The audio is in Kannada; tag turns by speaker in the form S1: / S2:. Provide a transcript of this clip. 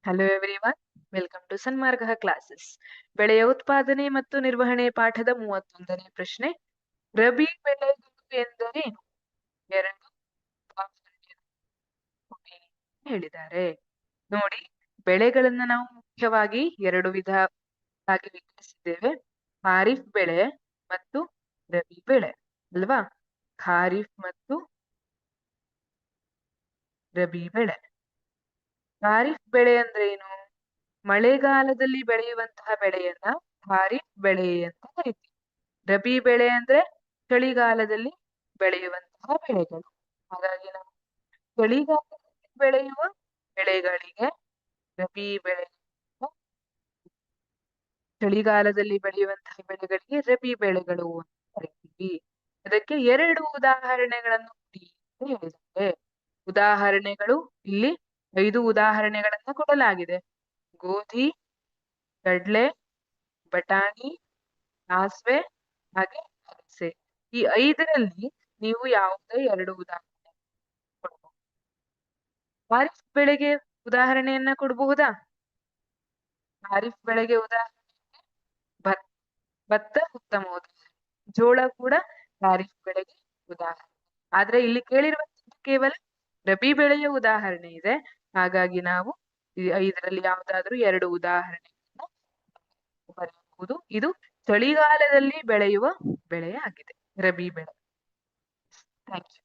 S1: Hello everyone, welcome to Sanmarga classes. ಬೆಳೆಯ ಉತ್ಪಾದನೆ ಮತ್ತು ನಿರ್ವಹಣೆ ಪಾಠದ 31ನೇ ಪ್ರಶ್ನೆ. ರಬಿ ಬೆಳೆಗಳು ಎಂದರೇನು? ಎರಡು ಹೇಳಿದ್ದಾರೆ. ನೋಡಿ, ಬೆಳೆಗಳನ್ನ ನಾವು ಮುಖ್ಯವಾಗಿ ಎರಡು ವಿಧವಾಗಿ ವಿಂಗಡಿಸಿದ್ದೇವೆ. ಖಾರಿಫ್ ಬೆಳೆ ಮತ್ತು ರಬಿ ಬೆಳೆ ಅಲ್ವಾ? ಖಾರಿಫ್ ಮತ್ತು ರಬಿ ಬೆಳೆ. ಖಾರಿಫ್ ಬೆಳೆ ಅಂದ್ರೆ ಏನು? ಮಳೆಗಾಲದಲ್ಲಿ ಬೆಳೆಯುವಂತಹ ಬೆಳೆಯನ್ನ ಖಾರಿಫ್ ಬೆಳೆ ಅಂತ ಕರಿತೀವಿ. ರಬಿ ಬೆಳೆ ಅಂದ್ರೆ ಚಳಿಗಾಲದಲ್ಲಿ ಬೆಳೆಯುವಂತಹ ಬೆಳೆಗಳು. ಹಾಗಾಗಿ ನಾವು ಚಳಿಗಾಲದಲ್ಲಿ ಬೆಳೆಯುವ ಬೆಳೆಗಳಿಗೆ ರಬಿ ಬೆಳೆ, ಚಳಿಗಾಲದಲ್ಲಿ ಬೆಳೆಯುವಂತಹ ಬೆಳೆಗಳಿಗೆ ರಬಿ ಬೆಳೆಗಳು ಅಂತ ಕರಿತೀವಿ. ಅದಕ್ಕೆ ಎರಡು ಉದಾಹರಣೆಗಳನ್ನು ಕೊಡಿ ಅಂತ ಹೇಳಿದ್ದಾರೆ. ಉದಾಹರಣೆಗಳು ಇಲ್ಲಿ 5 ಉದಾಹರಣೆಗಳನ್ನ ಕೊಡಲಾಗಿದೆ. ಗೋಧಿ, ಕಡ್ಲೆ, ಬಟಾಣಿ, ಸಾಸ್ವೆ ಹಾಗೆ ಅಗಸೆ. ಈ 5ರಲ್ಲಿ ನೀವು ಯಾವುದೇ ಎರಡು ಉದಾಹರಣೆ ಕೊಡಬಹುದು. ಖಾರಿಫ್ ಬೆಳೆಗೆ ಉದಾಹರಣೆಯನ್ನ ಕೊಡಬಹುದಾ? ಖಾರಿಫ್ ಬೆಳೆಗೆ ಉದಾಹರಣೆ ಭತ್ತ ಉತ್ತಮ ಉದಾಹರಣೆ. ಜೋಳ ಕೂಡ ಖಾರಿಫ್ ಬೆಳೆಗೆ ಉದಾಹರಣೆ. ಆದ್ರೆ ಇಲ್ಲಿ ಕೇಳಿರುವಂತದ್ದು ಕೇವಲ ರಬಿ ಬೆಳೆಯ ಉದಾಹರಣೆ ಇದೆ. ಹಾಗಾಗಿ ನಾವು ಈ 5ರಲ್ಲಿ ಯಾವುದಾದ್ರೂ ಎರಡು ಉದಾಹರಣೆಗಳನ್ನ ಬರೆಯಬಹುದು. ಇದು ಚಳಿಗಾಲದಲ್ಲಿ ಬೆಳೆಯುವ ಬೆಳೆಯಾಗಿದೆ ರಬಿ ಬೆಳೆ. Thank you.